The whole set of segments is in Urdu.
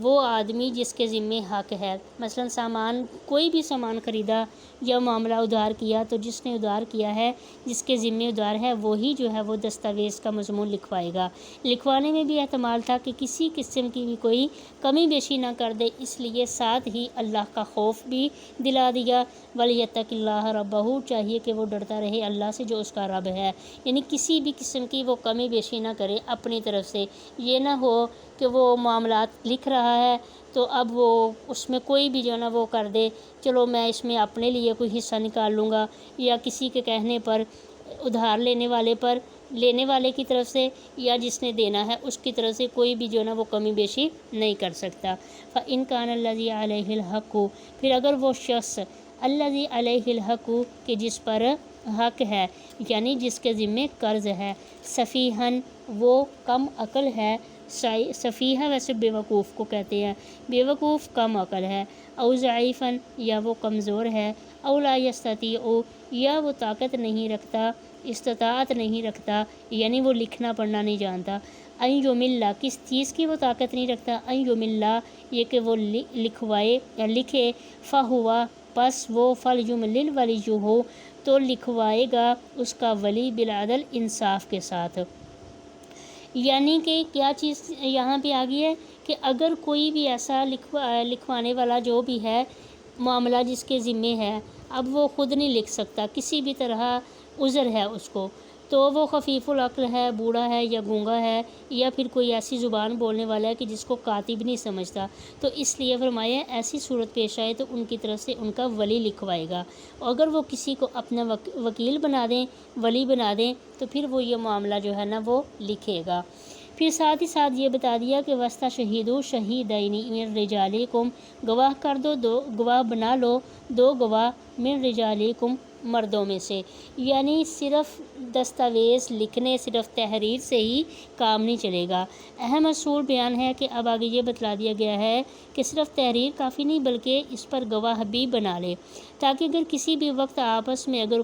وہ آدمی جس کے ذمے حق ہے۔ مثلا سامان، کوئی بھی سامان خریدا یا معاملہ ادھار کیا تو جس نے ادھار کیا ہے، جس کے ذمے ادھار ہے، وہی جو ہے وہ دستاویز کا مضمون لکھوائے گا۔ لکھوانے میں بھی احتمال تھا کہ کسی قسم کی بھی کوئی کمی بیشی نہ کر دے، اس لیے ساتھ ہی اللہ کا خوف بھی دلا دیا۔ وَلْيَتَّقِ اللَّهَ رَبَّهُ، چاہیے کہ وہ ڈرتا رہے اللہ سے جو اس کا رب ہے، یعنی کسی بھی قسم کی وہ کمی بیشی نہ کرے اپنی طرف سے۔ یہ نہ ہو کہ وہ معاملات لکھ رہا ہے تو اب وہ اس میں کوئی بھی جو ہے نا وہ کر دے، چلو میں اس میں اپنے لیے کوئی حصہ نکال لوں گا، یا کسی کے کہنے پر ادھار لینے والے کی طرف سے یا جس نے دینا ہے اس کی طرف سے کوئی بھی جو ہے نا وہ کمی بیشی نہیں کر سکتا۔ فَإِنْ كَانَ الَّذِي عَلَيْهِ الْحَقُّ، پھر اگر وہ شخص الَّذِي عَلَيْهِ الْحَقُّ کہ جس پر حق ہے، یعنی جس کے ذمے قرض ہے، سفیہن وہ کم عقل ہے، سفیہ ویسے بیوقوف کو کہتے ہیں، بیوقوف کم عقل ہے، او ضعیفن یا وہ کمزور ہے، او لا یستطیع یا وہ طاقت نہیں رکھتا، استطاعت نہیں رکھتا، یعنی وہ لکھنا پڑھنا نہیں جانتا، ان یملا کس چیز کی وہ طاقت نہیں رکھتا، ان یملا یہ کہ وہ لکھوائے یا لکھے، فہوا پس وہ فلیملل ولیہ تو لکھوائے گا اس کا ولی بالعدل انصاف کے ساتھ۔ یعنی کہ کیا چیز یہاں پہ آ گئی ہے کہ اگر کوئی بھی ایسا لکھوانے والا جو بھی ہے معاملہ جس کے ذمے ہے، اب وہ خود نہیں لکھ سکتا، کسی بھی طرح عذر ہے اس کو، تو وہ خفیف العقل ہے، بوڑھا ہے یا گونگا ہے، یا پھر کوئی ایسی زبان بولنے والا ہے کہ جس کو کاتب نہیں سمجھتا، تو اس لیے فرمایا ایسی صورت پیش آئے تو ان کی طرف سے ان کا ولی لکھوائے گا۔ اگر وہ کسی کو اپنا وکیل بنا دیں، ولی بنا دیں، تو پھر وہ یہ معاملہ جو ہے نا وہ لکھے گا۔ پھر ساتھ ہی ساتھ یہ بتا دیا کہ وسطہ شہیدو شہیدین من رجالکم، گواہ کر دو گواہ بنا لو دو گواہ من رجالکم مردوں میں سے، یعنی صرف دستاویز لکھنے، صرف تحریر سے ہی کام نہیں چلے گا۔ اہم اصول بیان ہے کہ اب آگے یہ بتلا دیا گیا ہے کہ صرف تحریر کافی نہیں بلکہ اس پر گواہ بھی بنا لے، تاکہ اگر کسی بھی وقت آپس میں اگر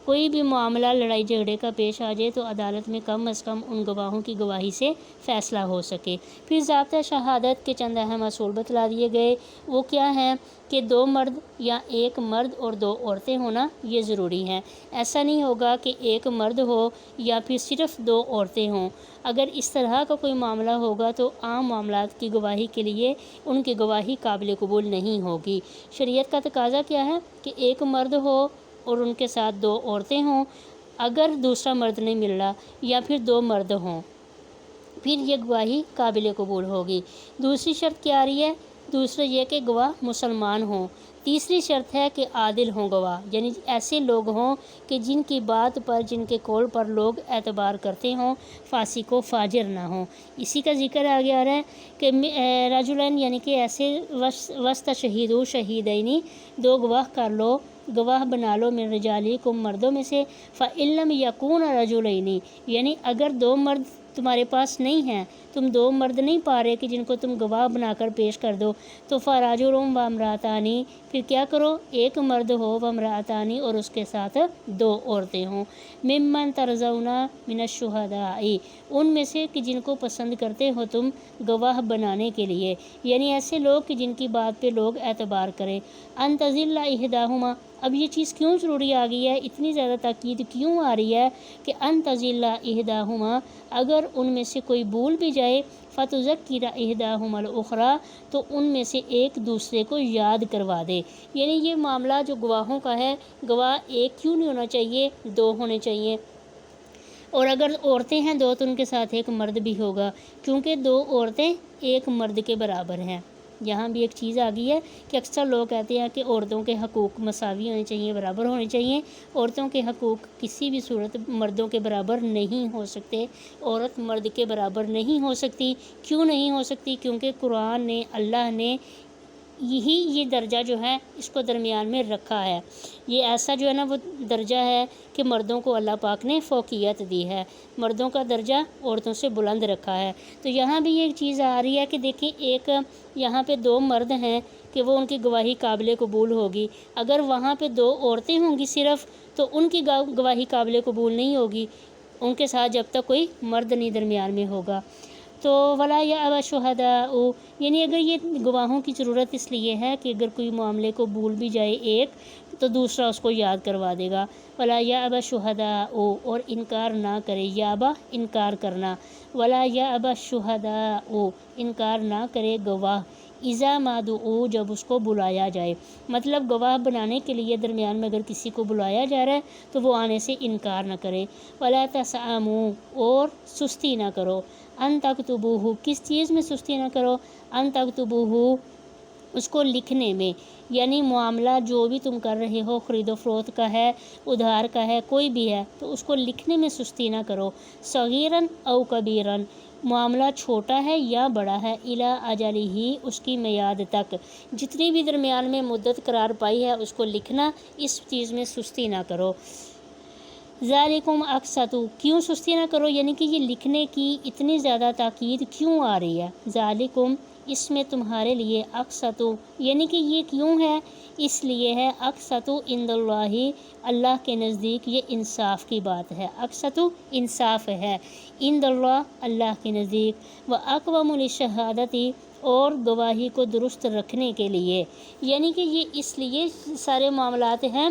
کوئی بھی معاملہ لڑائی جھگڑے کا پیش آ جائے تو عدالت میں کم از کم ان گواہوں کی گواہی سے فیصلہ ہو سکے۔ پھر ضابطہ شہادت کے چند اہم اصول بتلا دیے گئے، وہ کیا ہیں کہ 2 مرد یا 1 مرد اور 2 عورتیں ہونا یہ ضروری ہیں۔ ایسا نہیں ہوگا کہ 1 مرد ہو یا پھر صرف 2 عورتیں ہوں۔ اگر اس طرح کا کوئی معاملہ ہوگا تو عام معاملات کی گواہی کے لیے ان کی گواہی قابل قبول نہیں ہوگی۔ شریعت کا تقاضا کیا ہے کہ 1 مرد ہو اور ان کے ساتھ 2 عورتیں ہوں، اگر دوسرا مرد نہیں مل رہا یا پھر 2 مرد ہوں، پھر یہ گواہی قابل قبول ہوگی۔ دوسری شرط کیا آ رہی ہے؟ دوسرا یہ کہ گواہ مسلمان ہوں۔ تیسری شرط ہے کہ عادل ہوں گواہ، یعنی ایسے لوگ ہوں کہ جن کی بات پر، جن کے قول پر لوگ اعتبار کرتے ہوں، فاسق و فاجر نہ ہوں۔ اسی کا ذکر آگے آ رہا ہے کہ رجلین یعنی کہ ایسے وسط شہیدو شہیدینی 2 گواہ کر لو، گواہ بنا لو من رجالکم مردوں میں سے، فَإِن لَّمْ يَكُونَ رَجُلَيْنِ یعنی اگر 2 مرد تمہارے پاس نہیں ہیں، تم 2 مرد نہیں پا رہے کہ جن کو تم گواہ بنا کر پیش کر دو، تو فَرَجُلٌ وَامْرَأَتَانِ پھر کیا کرو، 1 مرد ہو وَامْرَأَتَانِ اور اس کے ساتھ 2 عورتیں ہوں، ممن ترضون من الشہداء ان میں سے کہ جن کو پسند کرتے ہو تم گواہ بنانے کے لیے، یعنی ایسے لوگ کہ جن کی بات پہ لوگ اعتبار کریں۔ ان تضل احداہما اب یہ چیز کیوں ضروری آ گئی ہے، اتنی زیادہ تاکید کیوں آ رہی ہے کہ ان تضل احداہما اگر ان میں سے کوئی بھول بھی جائے، فتذکر احداہما الاخری تو ان میں سے ایک دوسرے کو یاد کروا دے، یعنی یہ معاملہ جو گواہوں کا ہے، گواہ 1 کیوں نہیں ہونا چاہیے، 2 ہونے چاہیے، اور اگر عورتیں ہیں 2 تو ان کے ساتھ 1 مرد بھی ہوگا، کیونکہ 2 عورتیں 1 مرد کے برابر ہیں۔ یہاں بھی ایک چیز آ گئی ہے کہ اکثر لوگ کہتے ہیں کہ عورتوں کے حقوق مساوی ہونے چاہیے، برابر ہونے چاہیے۔ عورتوں کے حقوق کسی بھی صورت مردوں کے برابر نہیں ہو سکتے، عورت مرد کے برابر نہیں ہو سکتی۔ کیوں نہیں ہو سکتی؟ کیونکہ قرآن نے، اللہ نے یہ درجہ جو ہے اس کو درمیان میں رکھا ہے، یہ ایسا جو ہے نا وہ درجہ ہے کہ مردوں کو اللہ پاک نے فوقیت دی ہے، مردوں کا درجہ عورتوں سے بلند رکھا ہے۔ تو یہاں بھی یہ چیز آ رہی ہے کہ دیکھیں ایک یہاں پہ 2 مرد ہیں کہ وہ ان کی گواہی قابل قبول ہوگی، اگر وہاں پہ 2 عورتیں ہوں گی صرف تو ان کی گواہی قابل قبول نہیں ہوگی، ان کے ساتھ جب تک کوئی مرد نہیں درمیان میں ہوگا۔ تو ولا یأبی الشہداء، یعنی اگر یہ گواہوں کی ضرورت اس لیے ہے کہ اگر کوئی معاملے کو بھول بھی جائے ایک تو دوسرا اس کو یاد کروا دے گا. ولا یأبی الشہداء، اور انکار نہ کرے، یابا انکار کرنا، ولا یأبی الشہداء انکار نہ کرے گواہ، اذا ما دعوا جب اس کو بلایا جائے. مطلب گواہ بنانے کے لیے درمیان میں اگر کسی کو بلایا جا رہا ہے تو وہ آنے سے انکار نہ کرے. ولا تسأموا، اور سستی نہ کرو، ان تکتبوہ، کس چیز میں سستی نہ کرو؟ ان تکتبوہ، اس کو لکھنے میں. یعنی معاملہ جو بھی تم کر رہے ہو، خرید و فروخت کا ہے، ادھار کا ہے، کوئی بھی ہے، تو اس کو لکھنے میں سستی نہ کرو. صغیراً او کبیراً، معاملہ چھوٹا ہے یا بڑا ہے، الی اجلہ، اس کی میعاد تک، جتنی بھی درمیان میں مدت قرار پائی ہے اس کو لکھنا، اس چیز میں سستی نہ کرو. ذالکم اقسط، کیوں سستی نہ کرو؟ یعنی کہ یہ لکھنے کی اتنی زیادہ تاکید کیوں آ رہی ہے؟ ذالکم، اس میں تمہارے لیے، اقسط، یعنی کہ یہ کیوں ہے؟ اس لیے ہے، اقسط عند اللہ، اللہ کے نزدیک یہ انصاف کی بات ہے. اقسط انصاف ہے، عند اللہ، اللہ کے نزدیک، واقوم للشہادۃ، اور گواہی کو درست رکھنے کے لیے. یعنی کہ یہ اس لیے سارے معاملات ہیں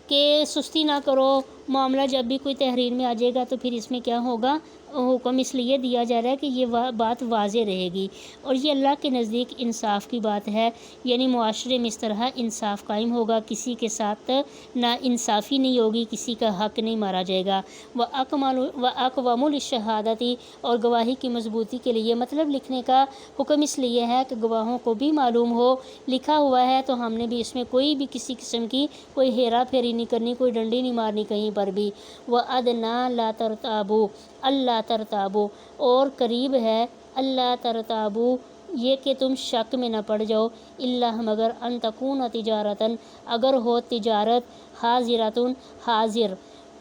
کہ سستی نہ کرو. معاملہ جب بھی کوئی تحریر میں آ جائے گا تو پھر اس میں کیا ہوگا؟ حکم اس لیے دیا جا رہا ہے کہ یہ بات واضح رہے گی، اور یہ اللہ کے نزدیک انصاف کی بات ہے. یعنی معاشرے میں اس طرح انصاف قائم ہوگا، کسی کے ساتھ نا انصافی نہیں ہوگی، کسی کا حق نہیں مارا جائے گا. وَأَقْوَمُ لِلشَّهَادَةِ، اور گواہی کی مضبوطی کے لیے. مطلب لکھنے کا حکم اس لیے ہے کہ گواہوں کو بھی معلوم ہو لکھا ہوا ہے تو ہم نے بھی اس میں کوئی بھی کسی قسم کی کوئی ہیرا پھیری نہیں کرنی، کوئی ڈنڈی نہیں مارنی کہیں پر بھی. وَأَدْنَىٰ لَا تَرْتَابُوا، اللہ ترتابو، اور قریب ہے، اللہ ترتابو، یہ کہ تم شک میں نہ پڑ جاؤ، اللہ مگر، ان تکون تجارتاً، اگر ہو تجارت، حاضرتن، حاضر.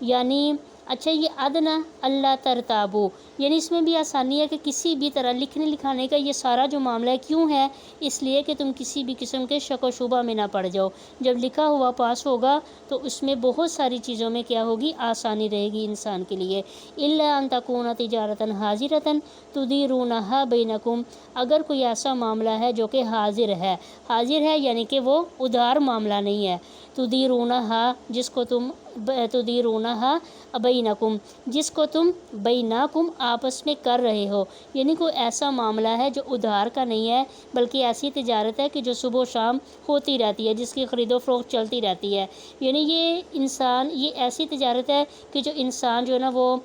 یعنی اچھا یہ ادنا اللہ ترتابو، یعنی اس میں بھی آسانی ہے کہ کسی بھی طرح لکھنے لکھانے کا یہ سارا جو معاملہ ہے کیوں ہے؟ اس لیے کہ تم کسی بھی قسم کے شک و شبہ میں نہ پڑ جاؤ. جب لکھا ہوا پاس ہوگا تو اس میں بہت ساری چیزوں میں کیا ہوگی؟ آسانی رہے گی انسان کے لیے. الا ان تکون تجارتاً حاضرتاً تدیرونہا بینکم، اگر کوئی ایسا معاملہ ہے جو کہ حاضر ہے. حاضر ہے یعنی کہ وہ ادھار معاملہ نہیں ہے. تدیرونہا، جس کو تم تدیرونہا بینکم، جس کو تم بینکم آپس میں کر رہے ہو. یعنی کوئی ایسا معاملہ ہے جو ادھار کا نہیں ہے بلکہ ایسی تجارت ہے کہ جو صبح و شام ہوتی رہتی ہے، جس کی خرید و فروخت چلتی رہتی ہے. یعنی یہ انسان، یہ ایسی تجارت ہے کہ جو انسان جو ہے نا وہ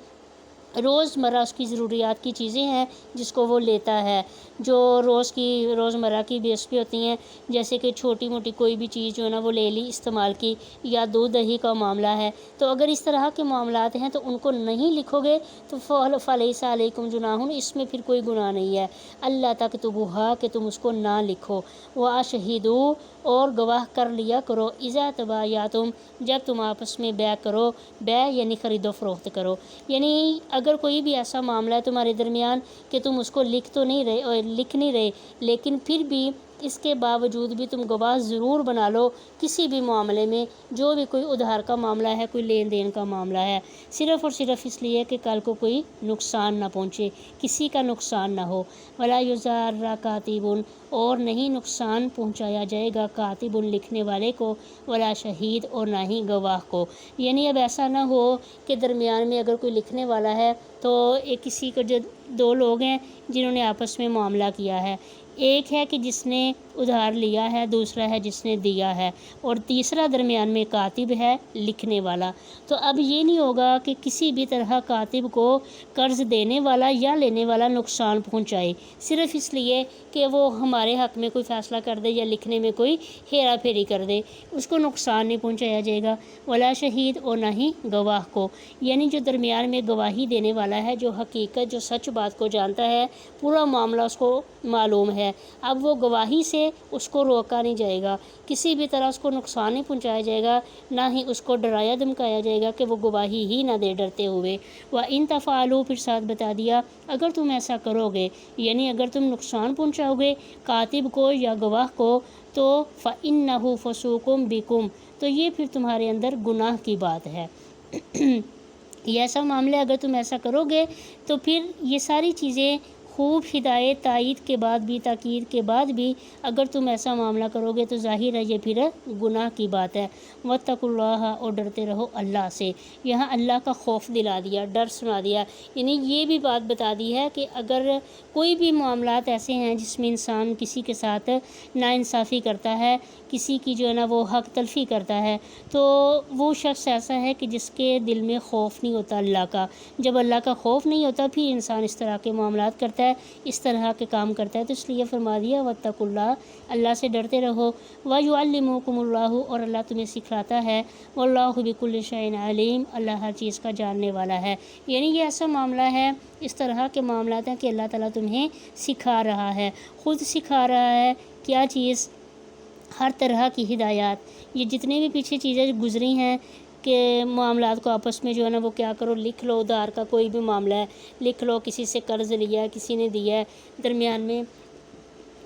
روزمرہ اس کی ضروریات کی چیزیں ہیں جس کو وہ لیتا ہے، جو روزمرہ کی بیس پہ ہوتی ہیں، جیسے کہ چھوٹی موٹی کوئی بھی چیز جو ہے نا وہ لے لی استعمال کی، یا دودھ دہی کا معاملہ ہے. تو اگر اس طرح کے معاملات ہیں تو ان کو نہیں لکھو گے تو فلیس علیکم جناح، اس میں پھر کوئی گناہ نہیں ہے. اللہ تکتبوہا، کہ تم اس کو نہ لکھو. واشہدوا، اور گواہ کر لیا کرو، اذا تبایعتم، جب تم آپس میں بیع کرو. بیع یعنی خرید و فروخت کرو. یعنی اگر کوئی بھی ایسا معاملہ ہے تمہارے درمیان کہ تم اس کو لکھ نہیں رہے لیکن پھر بھی اس کے باوجود بھی تم گواہ ضرور بنا لو کسی بھی معاملے میں، جو بھی کوئی ادھار کا معاملہ ہے، کوئی لین دین کا معاملہ ہے، صرف اور صرف اس لیے کہ کل کو کوئی نقصان نہ پہنچے، کسی کا نقصان نہ ہو. ولا یضار کاتب، اور نہیں نقصان پہنچایا جائے گا کاتب لکھنے والے کو، ولا شہید، اور نہ ہی گواہ کو. یعنی اب ایسا نہ ہو کہ درمیان میں اگر کوئی لکھنے والا ہے تو ایک کسی کا جو دو لوگ ہیں جنہوں نے آپس میں معاملہ کیا ہے، ایک ہے کہ جس نے ادھار لیا ہے، دوسرا ہے جس نے دیا ہے، اور تیسرا درمیان میں کاتب ہے لکھنے والا. تو اب یہ نہیں ہوگا کہ کسی بھی طرح کاتب کو قرض دینے والا یا لینے والا نقصان پہنچائے، صرف اس لیے کہ وہ ہمارے حق میں کوئی فیصلہ کر دے یا لکھنے میں کوئی ہیرا پھیری کر دے، اس کو نقصان نہیں پہنچایا جائے گا. ولا شہید، اور نہ ہی گواہ کو. یعنی جو درمیان میں گواہی دینے والا ہے، جو حقیقت، جو سچ بات کو جانتا ہے، پورا معاملہ اس کو معلوم ہے، اب وہ گواہی سے اس کو روکا نہیں جائے گا، کسی بھی طرح اس کو نقصان نہیں پہنچایا جائے گا، نہ ہی اس کو ڈرایا دھمکایا جائے گا کہ وہ گواہی ہی نہ دے ڈرتے ہوئے. وَإِن تَفْعَلُوا، پھر ساتھ بتا دیا اگر تم ایسا کرو گے، یعنی اگر تم نقصان پہنچاؤ گے کاتب کو یا گواہ کو، تو فَإِنَّهُ فُسُوقٌ بِكُمْ، تو یہ پھر تمہارے اندر گناہ کی بات ہے. یہ ایسا معاملہ ہے، اگر تم ایسا کرو گے تو پھر یہ ساری چیزیں خوب ہدایت تائید کے بعد بھی، تاکید کے بعد بھی اگر تم ایسا معاملہ کرو گے تو ظاہر ہے یہ پھر گناہ کی بات ہے۔ واتقوا اللہ، اور ڈرتے رہو اللہ سے۔ یہاں اللہ کا خوف دلا دیا، ڈر سنا دیا، یعنی یہ بھی بات بتا دی ہے کہ اگر کوئی بھی معاملات ایسے ہیں جس میں انسان کسی کے ساتھ ناانصافی کرتا ہے، کسی کی جو ہے نا وہ حق تلفی کرتا ہے، تو وہ شخص ایسا ہے کہ جس کے دل میں خوف نہیں ہوتا اللہ کا۔ جب اللہ کا خوف نہیں ہوتا پھر انسان اس طرح کے معاملات کرتا ہے، اس طرح کے کام کرتا ہے، تو اس لیے فرما دیا واتقوا اللہ، اللہ سے ڈرتے رہو۔ وَيُعَلِّمُكُمُ اللَّهُ، اور اللہ تمہیں سکھلاتا ہے۔ وَاللَّهُ بِكُلِّ شَيْءٍ عَلِيمٌ، اللہ ہر چیز کا جاننے والا ہے۔ یعنی یہ ایسا معاملہ ہے، اس طرح کے معاملات ہیں کہ اللہ تعالیٰ تمہیں سکھا رہا ہے، خود سکھا رہا ہے کیا چیز، ہر طرح کی ہدایات۔ یہ جتنے بھی پیچھے چیزیں گزری ہیں کہ معاملات کو آپس میں جو ہے نا وہ کیا کرو، لکھ لو، ادھار کا کوئی بھی معاملہ ہے لکھ لو، کسی سے قرض لیا ہے، کسی نے دیا ہے، درمیان میں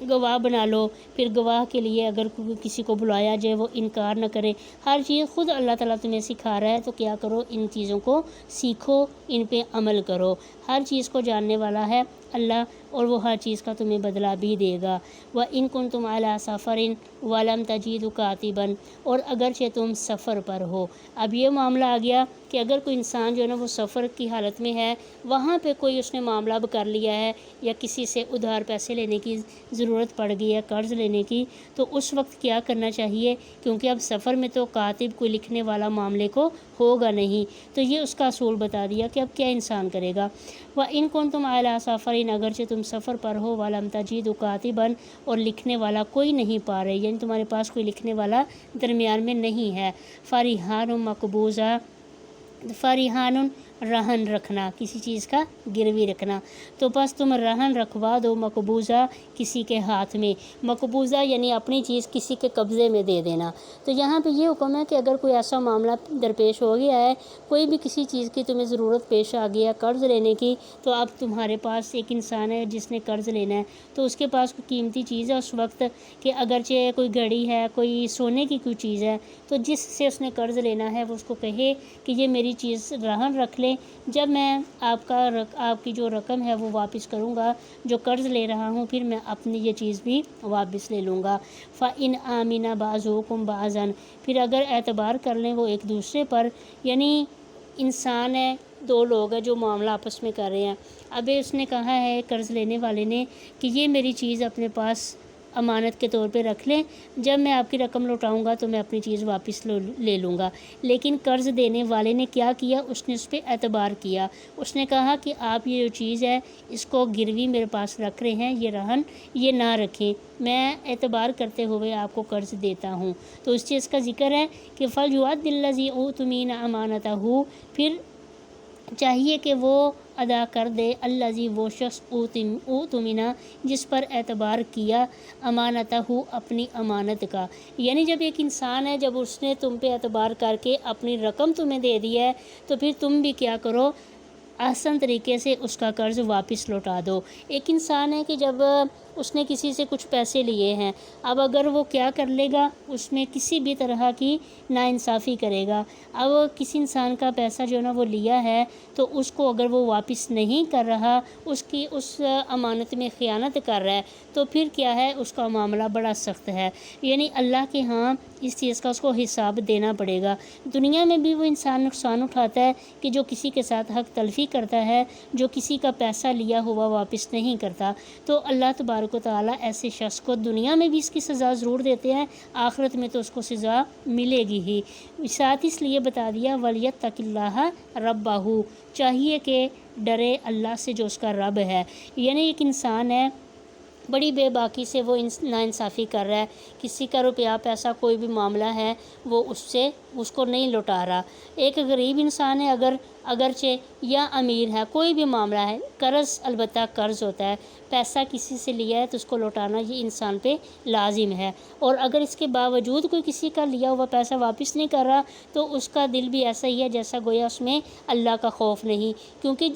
گواہ بنا لو، پھر گواہ کے لیے اگر کسی کو بلایا جائے وہ انکار نہ کرے، ہر چیز خود اللہ تعالیٰ تمہیں سکھا رہا ہے، تو کیا کرو، ان چیزوں کو سیکھو، ان پہ عمل کرو۔ ہر چیز کو جاننے والا ہے اللہ، اور وہ ہر چیز کا تمہیں بدلہ بھی دے گا۔ وَإِن كُنتُمْ عَلَىٰ سَفَرٍ وَلَمْ تَجِدُوا كَاتِبًا، اور اگرچہ تم سفر پر ہو۔ اب یہ معاملہ آ گیا کہ اگر کوئی انسان جو ہے نا وہ سفر کی حالت میں ہے، وہاں پہ کوئی اس نے معاملہ اب کر لیا ہے، یا کسی سے ادھار پیسے لینے کی ضرورت پڑ گئی ہے، قرض لینے کی، تو اس وقت کیا کرنا چاہیے، کیونکہ اب سفر میں تو کاتب کوئی لکھنے والا معاملے کو ہوگا نہیں، تو یہ اس کا اصول بتا دیا کہ اب کیا انسان کرے گا۔ وَإِن كُنتُمْ عَلَىٰ سَفَرٍ، اگرچہ تم سفر پر ہو، وَلَمْ تَجِدُوا كَاتِبًا، اور لکھنے والا کوئی نہیں پا رہے، یعنی تمہارے پاس کوئی لکھنے والا درمیان میں نہیں ہے۔ فَرِحَانٌ مَقْبُوضَةٌ، فَرِحَانٌ رہن رکھنا، کسی چیز کا گروی رکھنا، تو بس تم رہن رکھوا دو، مقبوضہ کسی کے ہاتھ میں، مقبوضہ یعنی اپنی چیز کسی کے قبضے میں دے دینا۔ تو یہاں پہ یہ حکم ہے کہ اگر کوئی ایسا معاملہ درپیش ہو گیا ہے، کوئی بھی کسی چیز کی تمہیں ضرورت پیش آ گئی ہے قرض لینے کی، تو اب تمہارے پاس ایک انسان ہے جس نے قرض لینا ہے، تو اس کے پاس کوئی قیمتی چیز ہے اس وقت، کہ اگرچہ کوئی گھڑی ہے، کوئی سونے کی کوئی چیز ہے، تو جس سے اس نے قرض لینا ہے وہ اس کو کہے کہ یہ میری چیز رہن رکھ لے، جب میں آپ کی جو رقم ہے وہ واپس کروں گا، جو قرض لے رہا ہوں، پھر میں اپنی یہ چیز بھی واپس لے لوں گا۔ فَإِنْ آمِنَ بَعْضُكُمْ بَعْضًا، پھر اگر اعتبار کر لیں وہ ایک دوسرے پر، یعنی انسان ہے، دو لوگ ہیں جو معاملہ آپس میں کر رہے ہیں، اب اس نے کہا ہے قرض لینے والے نے کہ یہ میری چیز اپنے پاس امانت کے طور پہ رکھ لیں، جب میں آپ کی رقم لوٹاؤں گا تو میں اپنی چیز واپس لے لوں گا۔ لیکن قرض دینے والے نے کیا کیا، اس نے اس پہ اعتبار کیا، اس نے کہا کہ آپ یہ جو چیز ہے اس کو گروی میرے پاس رکھ رہے ہیں، یہ رہن یہ نہ رکھیں، میں اعتبار کرتے ہوئے آپ کو قرض دیتا ہوں۔ تو اس چیز کا ذکر ہے کہ فَلْيُؤَدِّ الَّذِي اؤْتُمِنَ أَمَانَتَهُ، پھر چاہیے کہ وہ ادا کر دے، الذی وہ شخص اوتمنا جس پر اعتبار کیا، امانتہ اپنی امانت کا، یعنی جب ایک انسان ہے، جب اس نے تم پہ اعتبار کر کے اپنی رقم تمہیں دے دی ہے، تو پھر تم بھی کیا کرو، آسان طریقے سے اس کا قرض واپس لوٹا دو۔ ایک انسان ہے کہ جب اس نے کسی سے کچھ پیسے لیے ہیں، اب اگر وہ کیا کر لے گا، اس میں کسی بھی طرح کی ناانصافی کرے گا، اب کسی انسان کا پیسہ جو ہے نا وہ لیا ہے، تو اس کو اگر وہ واپس نہیں کر رہا، اس امانت میں خیانت کر رہا ہے، تو پھر کیا ہے، اس کا معاملہ بڑا سخت ہے، یعنی اللہ کے ہاں اس چیز کا اس کو حساب دینا پڑے گا۔ دنیا میں بھی وہ انسان نقصان اٹھاتا ہے کہ جو کسی کے ساتھ حق تلفی کرتا ہے، جو کسی کا پیسہ لیا ہوا واپس نہیں کرتا، تو اللہ تبارک و تعالیٰ ایسے شخص کو دنیا میں بھی اس کی سزا ضرور دیتے ہیں، آخرت میں تو اس کو سزا ملے گی ہی۔ ساتھ اس لیے بتا دیا وَلْيَتَّقِ اللَّهَ رَبَّهُ، چاہیے کہ ڈرے اللہ سے جو اس کا رب ہے، یعنی ایک انسان ہے بڑی بے باکی سے وہ ناانصافی کر رہا ہے، کسی کا روپیہ پیسہ کوئی بھی معاملہ ہے وہ اس کو نہیں لوٹا رہا، ایک غریب انسان ہے اگرچہ یا امیر ہے، کوئی بھی معاملہ ہے، قرض البتہ قرض ہوتا ہے، پیسہ کسی سے لیا ہے تو اس کو لوٹانا یہ انسان پہ لازم ہے، اور اگر اس کے باوجود کوئی کسی کا لیا ہوا پیسہ واپس نہیں کر رہا تو اس کا دل بھی ایسا ہی ہے جیسا گویا اس میں اللہ کا خوف نہیں، کیونکہ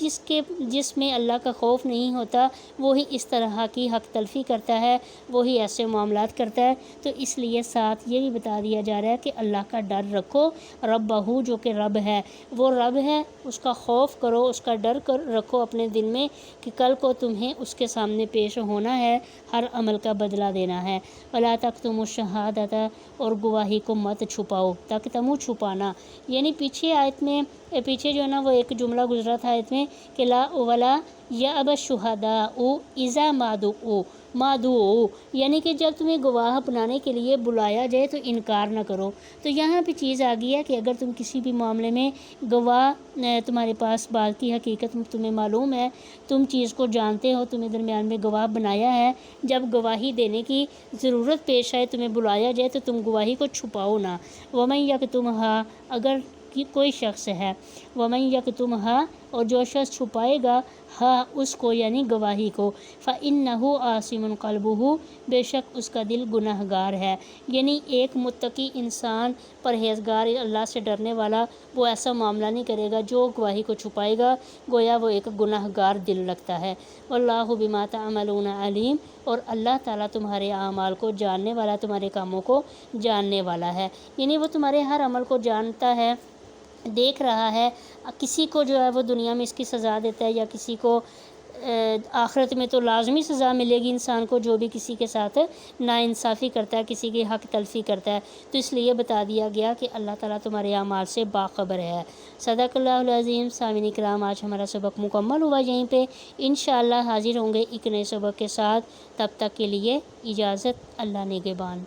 جس میں اللہ کا خوف نہیں ہوتا وہی اس طرح کی حق تلفی کرتا ہے وہی ایسے معاملات کرتا ہے۔ تو اس لیے ساتھ یہ بھی بتا دیا جا رہا ہے کہ اللہ کا ڈر رکھو، ربہ جو کہ رب ہے، وہ رب ہے، اس کا خوف کرو، اس کا ڈر رکھو اپنے دل میں کہ کل کو تمہیں اس کے سامنے پیش ہونا ہے، ہر عمل کا بدلہ دینا ہے۔ وَلَا تَكْتُمُوا الشَّهَادَةَ، اور گواہی کو مت چھپاؤ، تکتمو چھپانا، یعنی پیچھے جو ہے نا وہ ایک جملہ گزرا تھا آیت میں کہ لا ولا یأبى الشهداء اذا ما دعوا، یعنی کہ جب تمہیں گواہ بنانے کے لیے بلایا جائے تو انکار نہ کرو۔ تو یہاں پہ چیز آ گئی ہے کہ اگر تم کسی بھی معاملے میں گواہ تمہارے پاس بات کی حقیقت تمہیں معلوم ہے، تم چیز کو جانتے ہو، تمہیں درمیان میں گواہ بنایا ہے، جب گواہی دینے کی ضرورت پیش آئے، تمہیں بلایا جائے تو تم گواہی کو چھپاؤ نہ۔ وَمَن يَكْتُمْهَا، اگر کوئی شخص ہے، وَمَن يَكْتُمْهَا، اور جو شخص چھپائے گا ہاں اس کو یعنی گواہی کو، فَإِنَّهُ آثِمٌ قَلْبُهُ، بے شک اس کا دل گناہ گار ہے۔ یعنی ایک متقی انسان، پرہیزگار، اللہ سے ڈرنے والا، وہ ایسا معاملہ نہیں کرے گا جو گواہی کو چھپائے گا، گویا وہ ایک گناہ گار دل رکھتا ہے۔ وَاللَّهُ بِمَا تَعْمَلُونَ عَلِيمٌ، اور اللہ تعالیٰ تمہارے اعمال کو جاننے والا، تمہارے کاموں کو جاننے والا ہے، یعنی وہ تمہارے ہر عمل کو جانتا ہے، دیکھ رہا ہے۔ کسی کو جو ہے وہ دنیا میں اس کی سزا دیتا ہے، یا کسی کو آخرت میں تو لازمی سزا ملے گی انسان کو جو بھی کسی کے ساتھ ناانصافی کرتا ہے، کسی کی حق تلفی کرتا ہے۔ تو اس لیے بتا دیا گیا کہ اللہ تعالیٰ تمہارے اعمال سے باخبر ہے۔ صدق اللہ العظیم۔ سامعین کرام، آج ہمارا سبق مکمل ہوا یہیں پہ، انشاءاللہ حاضر ہوں گے ایک نئے سبق کے ساتھ، تب تک کے لیے اجازت، اللہ نگہبان۔